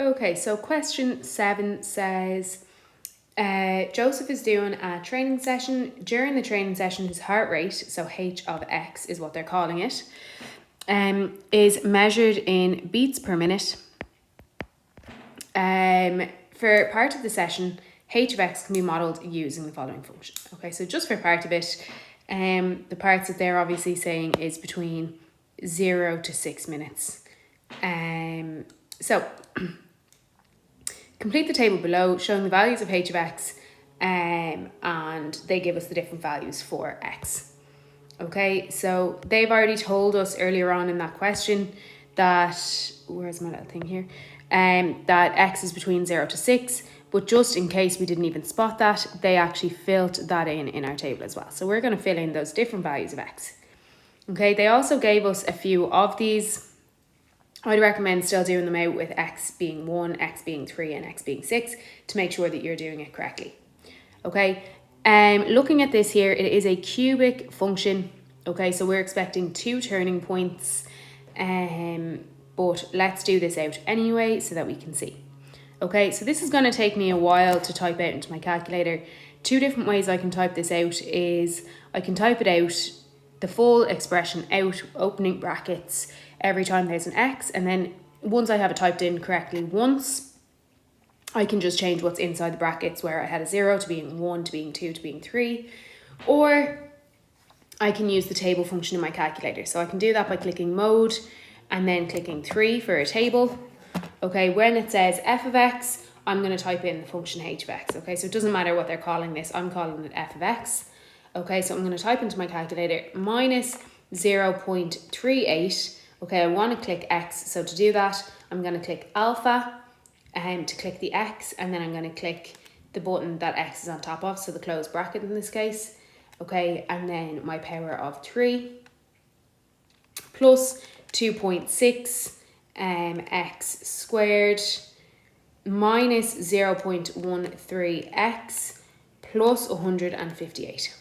Okay, so question 7 says, Joseph is doing a training session. During the training session, his heart rate, so H of X is what they're calling it, is measured in beats per minute. For part of the session, H of X can be modelled using the following function. Okay, so just for part of it, the parts that they're obviously saying is between 0 to 6 minutes. So complete the table below showing the values of H of X, and they give us the different values for X. Okay, so they've already told us earlier on in that question that, where's my little thing here? That X is between 0 to 6, but just in case we didn't even spot that, they actually filled that in our table as well. So we're going to fill in those different values of X. Okay, they also gave us a few of these. I'd recommend still doing them out with X being 1, X being 3, and X being 6 to make sure that you're doing it correctly. Okay, looking at this here, it is a cubic function. Okay, so we're expecting 2 turning points, but let's do this out anyway so that we can see. Okay, so this is going to take me a while to type out into my calculator. 2 different ways I can type this out is I can type it out, the full expression out, opening brackets, every time there's an X, and then once I have it typed in correctly once, I can just change what's inside the brackets where I had a 0 to being 1 to being 2 to being 3, or I can use the table function in my calculator. So I can do that by clicking mode and then clicking 3 for a table. Okay, when it says f of x, I'm going to type in the function h of x. Okay, so it doesn't matter what they're calling this, I'm calling it f of x. Okay, so I'm going to type into my calculator minus 0.38. Okay, I want to click X. So to do that, I'm going to click alpha to click the X, and then I'm going to click the button that X is on top of, so the closed bracket in this case. Okay, and then my power of 3 plus 2.6 X squared minus 0.13X plus 158.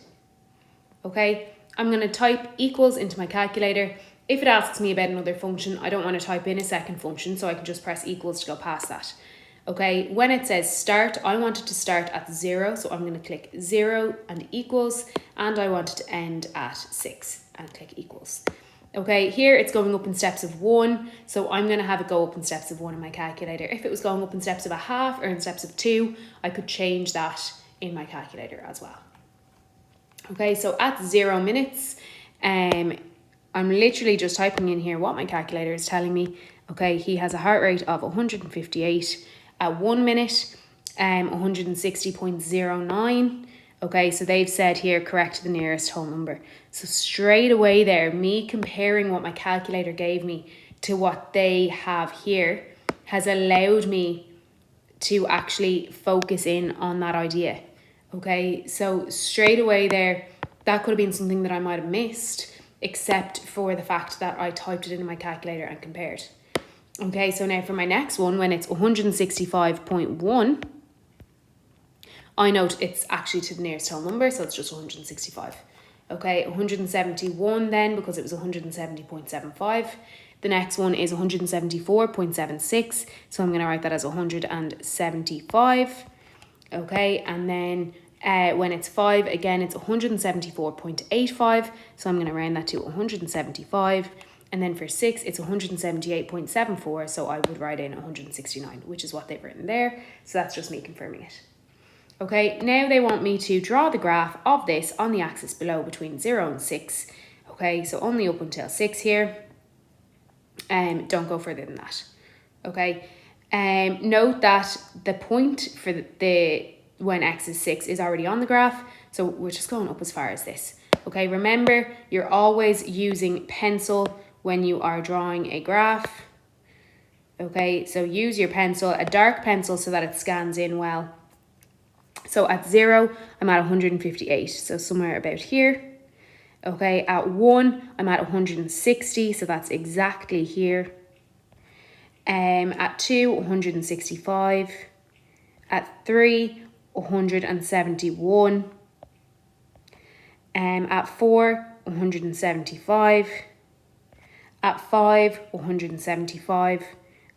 Okay, I'm going to type equals into my calculator. If it asks me about another function, I don't want to type in a second function, so I can just press equals to go past that. Okay, when it says start, I want it to start at 0, so I'm going to click 0 and equals, and I want it to end at 6 and click equals. Okay, here it's going up in steps of 1, so I'm going to have it go up in steps of 1 in my calculator. If it was going up in steps of a half or in steps of 2, I could change that in my calculator as well. Okay, so at 0 minutes, I'm literally just typing in here what my calculator is telling me. Okay, he has a heart rate of 158 at 1 minute, 160.09. Okay, so they've said here, correct the nearest whole number. So straight away there, me comparing what my calculator gave me to what they have here has allowed me to actually focus in on that idea. Okay, so straight away there, that could have been something that I might have missed, except for the fact that I typed it in my calculator and compared. Okay, so now for my next one, when it's 165.1, I note it's actually to the nearest whole number, so it's just 165. Okay, 171 then, because it was 170.75. The next one is 174.76, so I'm going to write that as 175. Okay, and then when it's 5, again, it's 174.85, so I'm going to round that to 175. And then for 6, it's 178.74, so I would write in 169, which is what they've written there. So that's just me confirming it. Okay, now they want me to draw the graph of this on the axis below between 0 and 6. Okay, so only up until 6 here. Don't go further than that. Okay, note that the point for the when x is 6 is already on the graph, so we're just going up as far as this. Okay, remember, you're always using pencil when you are drawing a graph. Okay, so use your pencil, a dark pencil, so that it scans in well. So at 0, I'm at 158, so somewhere about here. Okay, at 1, I'm at 160, so that's exactly here. At 2, 165. At 3, 171. At 4, 175. At 5, 175.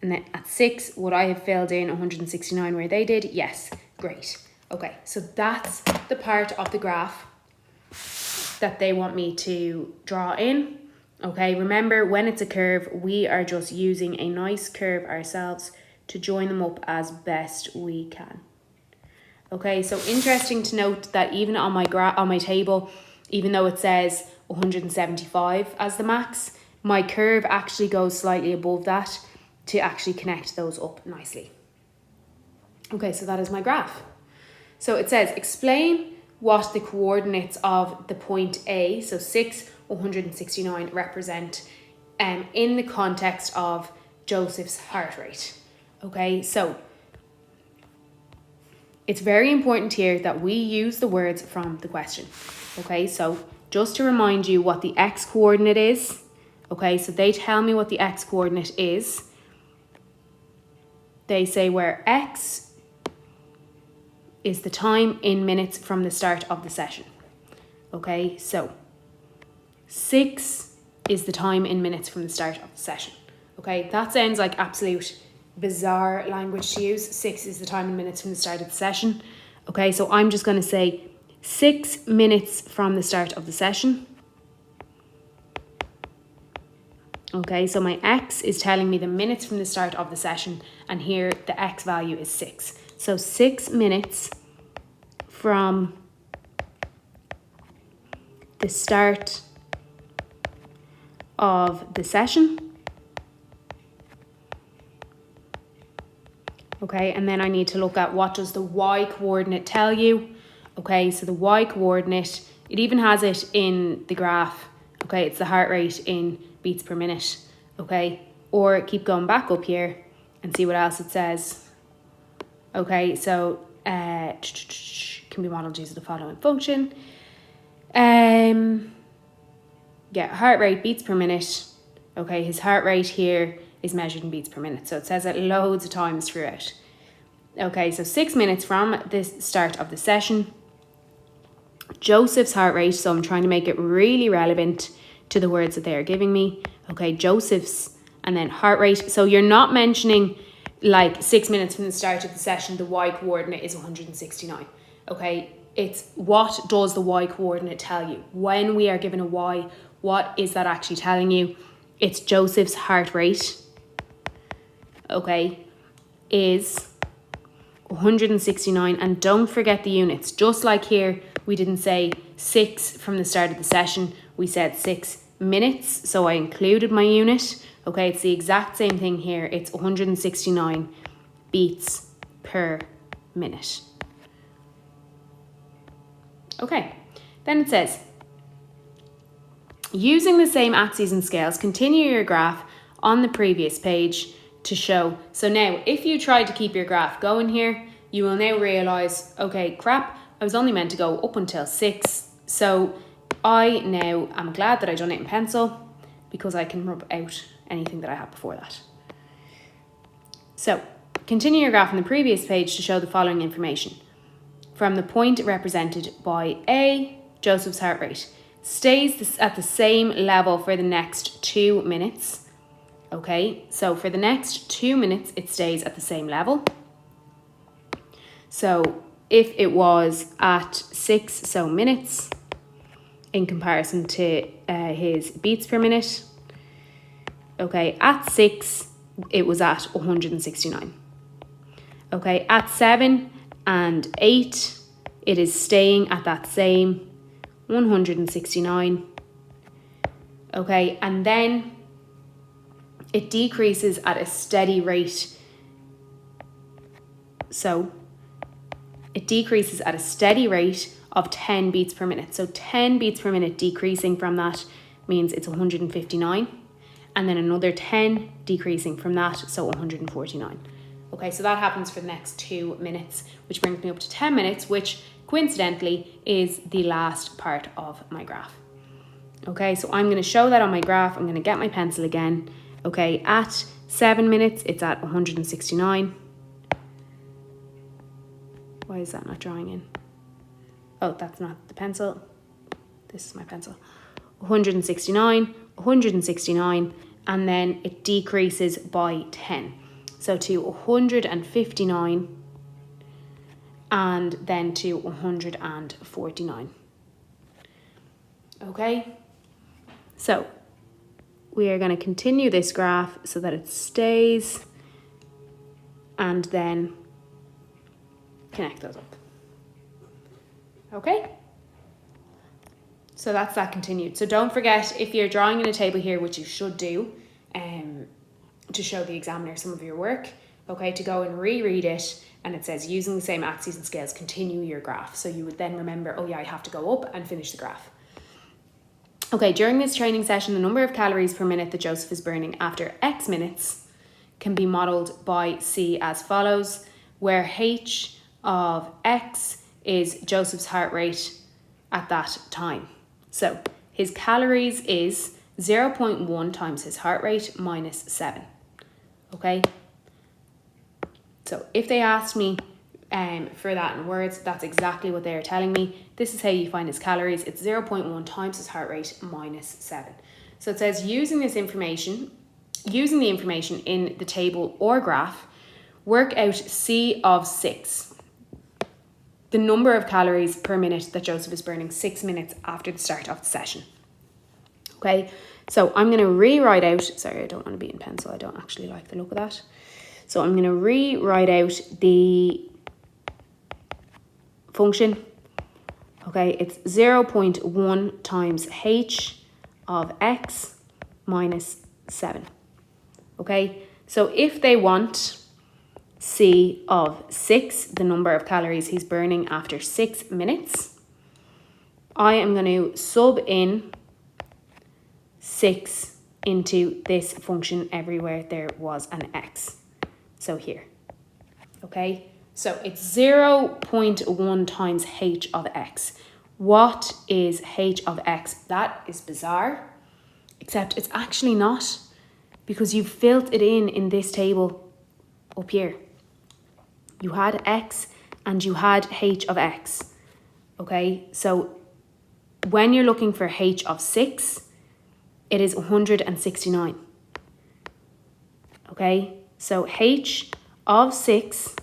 And then at 6, would I have filled in 169 where they did? Yes. Great. Okay, so that's the part of the graph that they want me to draw in. Okay, remember, when it's a curve, we are just using a nice curve ourselves to join them up as best we can. Okay, so interesting to note that even on my table, even though it says 175 as the max, my curve actually goes slightly above that to actually connect those up nicely. Okay, so that is my graph. So it says, explain what the coordinates of the point A, so 6, 169, represent in the context of Joseph's heart rate. Okay, so it's very important here that we use the words from the question. Okay, so just to remind you what the x coordinate is. Okay, so they tell me what the x coordinate is. They say where x is the time in minutes from the start of the session. Okay, so 6 is the time in minutes from the start of the session. Okay, that sounds like absolute bizarre language to use. 6 is the time in minutes from the start of the session. Okay, so I'm just going to say 6 minutes from the start of the session. Okay, so my x is telling me the minutes from the start of the session, and here the x value is 6. So 6 minutes from the start of the session. Okay, and then I need to look at what does the y coordinate tell you. Okay, so the y coordinate, it even has it in the graph. Okay, it's the heart rate in beats per minute. Okay, or keep going back up here and see what else it says. Okay, so can be modeled using the following function. Yeah, heart rate, beats per minute. Okay, his heart rate here is measured in beats per minute. So it says it loads of times throughout. Okay, so 6 minutes from the start of the session. Joseph's heart rate, so I'm trying to make it really relevant to the words that they are giving me. Okay, Joseph's, and then heart rate. So you're not mentioning like 6 minutes from the start of the session, the y coordinate is 169. Okay, it's what does the y coordinate tell you? When we are given a y, what is that actually telling you? It's Joseph's heart rate, okay, is 169. And don't forget the units. Just like here, we didn't say 6 from the start of the session. We said 6 minutes. So I included my unit. Okay, it's the exact same thing here. It's 169 beats per minute. Okay, then it says, using the same axes and scales, continue your graph on the previous page to show. So now, if you try to keep your graph going here, you will now realise, okay, crap, I was only meant to go up until 6. So I now am glad that I done it in pencil because I can rub out anything that I had before that. So continue your graph on the previous page to show the following information. From the point represented by A, Joseph's heart rate stays at the same level for the next 2 minutes. Okay, so for the next 2 minutes, it stays at the same level. So if it was at 6 minutes in comparison to his beats per minute, okay, at 6, it was at 169. Okay, at 7 and 8, it is staying at that same 169. Okay, and then it decreases at a steady rate. So it decreases at a steady rate of 10 beats per minute. So 10 beats per minute decreasing from that means it's 159. And then another 10 decreasing from that, so 149. Okay, so that happens for the next 2 minutes, which brings me up to 10 minutes, which coincidentally is the last part of my graph. Okay, so I'm going to show that on my graph. I'm going to get my pencil again. Okay, at 7 minutes, it's at 169. Why is that not drawing in? Oh, that's not the pencil. This is my pencil. 169, 169, and then it decreases by 10. So to 159 and then to 149. Okay, so we are going to continue this graph so that it stays and then connect those up. Okay, so that's that continued. So don't forget, if you're drawing in a table here, which you should do, to show the examiner some of your work, okay, to go and reread it, and it says using the same axes and scales, continue your graph. So you would then remember, oh yeah, I have to go up and finish the graph. Okay, during this training session, the number of calories per minute that Joseph is burning after X minutes can be modelled by C as follows, where H of X is Joseph's heart rate at that time. So his calories is 0.1 times his heart rate minus 7. Okay? So if they asked me for that in words, that's exactly what they're telling me. This is how you find his calories. It's 0.1 times his heart rate minus 7. So it says using the information in the table or graph, work out C of 6, the number of calories per minute that Joseph is burning 6 minutes after the start of the session. Okay, so I'm going to rewrite out, sorry, I don't want to be in pencil, I don't actually like the look of that. So I'm going to rewrite out the function. Okay, it's 0.1 times H of X minus 7. Okay, so if they want C of 6, the number of calories he's burning after 6 minutes, I am going to sub in 6 into this function everywhere there was an X. So here, okay? So it's 0.1 times H of X. What is H of X? That is bizarre, except it's actually not, because you've filled it in this table up here. You had X and you had H of X, okay? So when you're looking for H of 6, it is 169, okay? So H of 6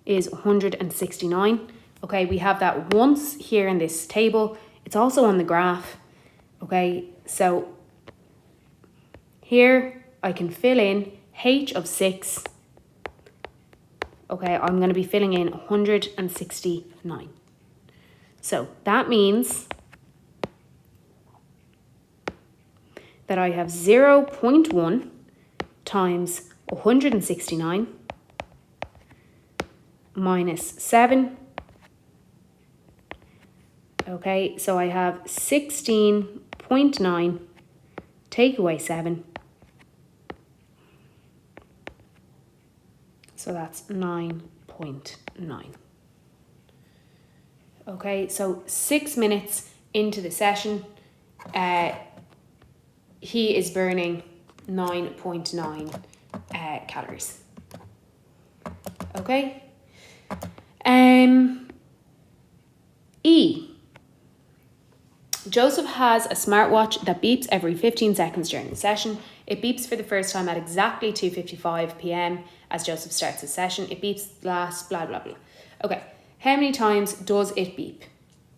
is 169. Okay, we have that once here in this table. It's also on the graph. Okay, so here I can fill in H of 6. Okay, I'm going to be filling in 169. So that means that I have 0.1 times 169 minus 7. Okay, so I have 16.9, take away 7. So that's 9.9. Okay, so 6 minutes into the session, he is burning 9.9 calories. Okay. E. Joseph has a smartwatch that beeps every 15 seconds during the session. It beeps for the first time at exactly 2:55 p.m. as Joseph starts his session. It beeps last, blah, blah, blah. Okay, how many times does it beep?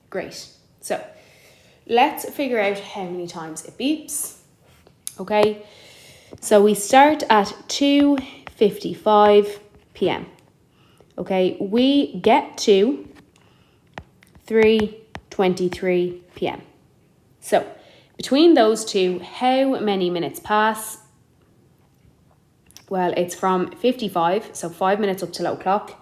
Great. So let's figure out how many times it beeps. Okay, so we start at 2:55 p.m. Okay, we get to 3:23 p.m. So between those two, how many minutes pass? Well, it's from 55, so 5 minutes up till o'clock.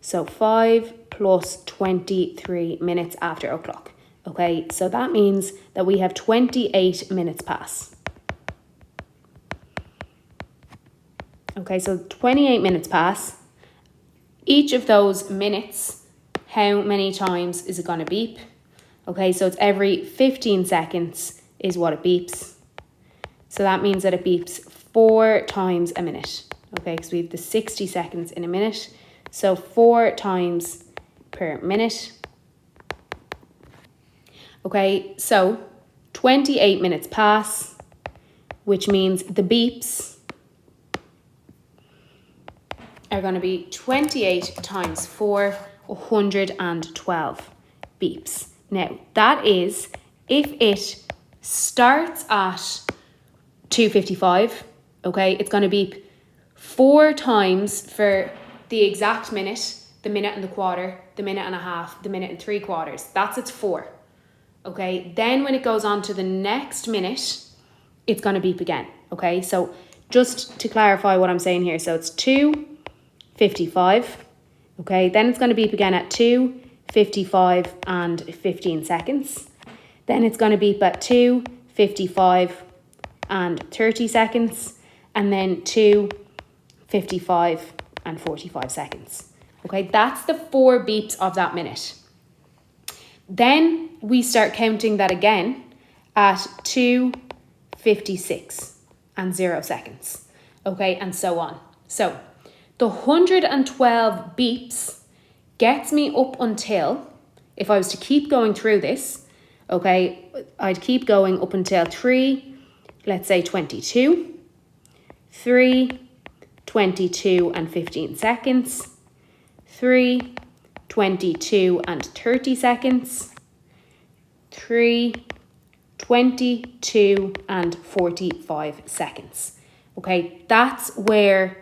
So 5 plus 23 minutes after o'clock. Okay, so that means that we have 28 minutes pass. Okay, so 28 minutes pass. Each of those minutes, how many times is it going to beep? Okay, so it's every 15 seconds is what it beeps. So that means that it beeps 4 times a minute. Okay, because we have the 60 seconds in a minute. So 4 times per minute. Okay, so 28 minutes pass, which means the beeps are going to be 28 times 4, 112 beeps. Now, that is if it starts at 2:55, okay, it's going to beep 4 times for the exact minute, the minute and the quarter, the minute and a half, the minute and 3/4. That's its 4. Okay, then when it goes on to the next minute, it's going to beep again. Okay, so just to clarify what I'm saying here, so it's 2:55. Okay, then it's going to beep again at 2:55 and 15 seconds. Then it's going to beep at 2:55 and 30 seconds, and then 2:55 and 45 seconds. Okay, that's the 4 beeps of that minute. Then we start counting that again at 2:56 and 0 seconds. Okay, and so on. So the 112 beeps gets me up until, if I was to keep going through this, okay, I'd keep going up until 3, let's say 22, 3:22 and 15 seconds, 3:22 and 30 seconds, 3:22 and 45 seconds. Okay, that's where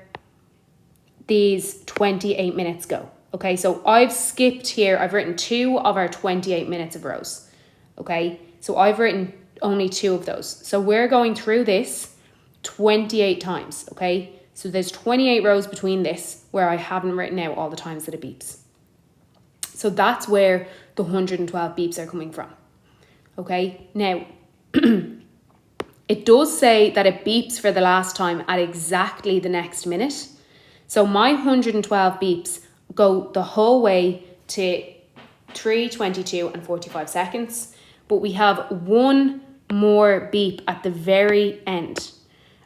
these 28 minutes go. Okay, so I've skipped here, I've written 2 of our 28 minutes of rows. Okay, so I've written only 2 of those. So we're going through this 28 times, okay? So there's 28 rows between this where I haven't written out all the times that it beeps. So that's where the 112 beeps are coming from. Okay, now it does say that it beeps for the last time at exactly the next minute. So my 112 beeps go the whole way to 3:22 and 45 seconds, but we have one more beep at the very end.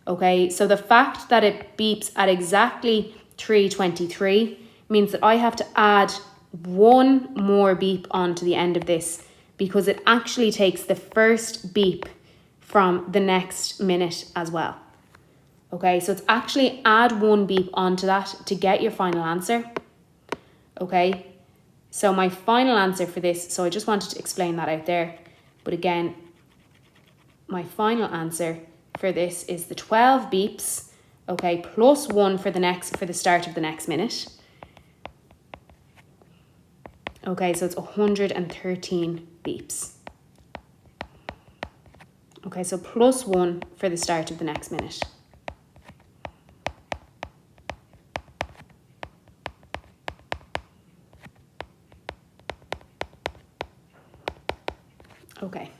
Okay, so the fact that it beeps at exactly 3:23 means that I have to add one more beep onto the end of this, because it actually takes the first beep from the next minute as well. Okay, so it's actually add one beep onto that to get your final answer. Okay, so my final answer for this, so I just wanted to explain that out there. But again, my final answer for this is the 12 beeps, okay, plus 1 for the start of the next minute. Okay, so it's 113 beeps. Okay, so plus 1 for the start of the next minute. Okay.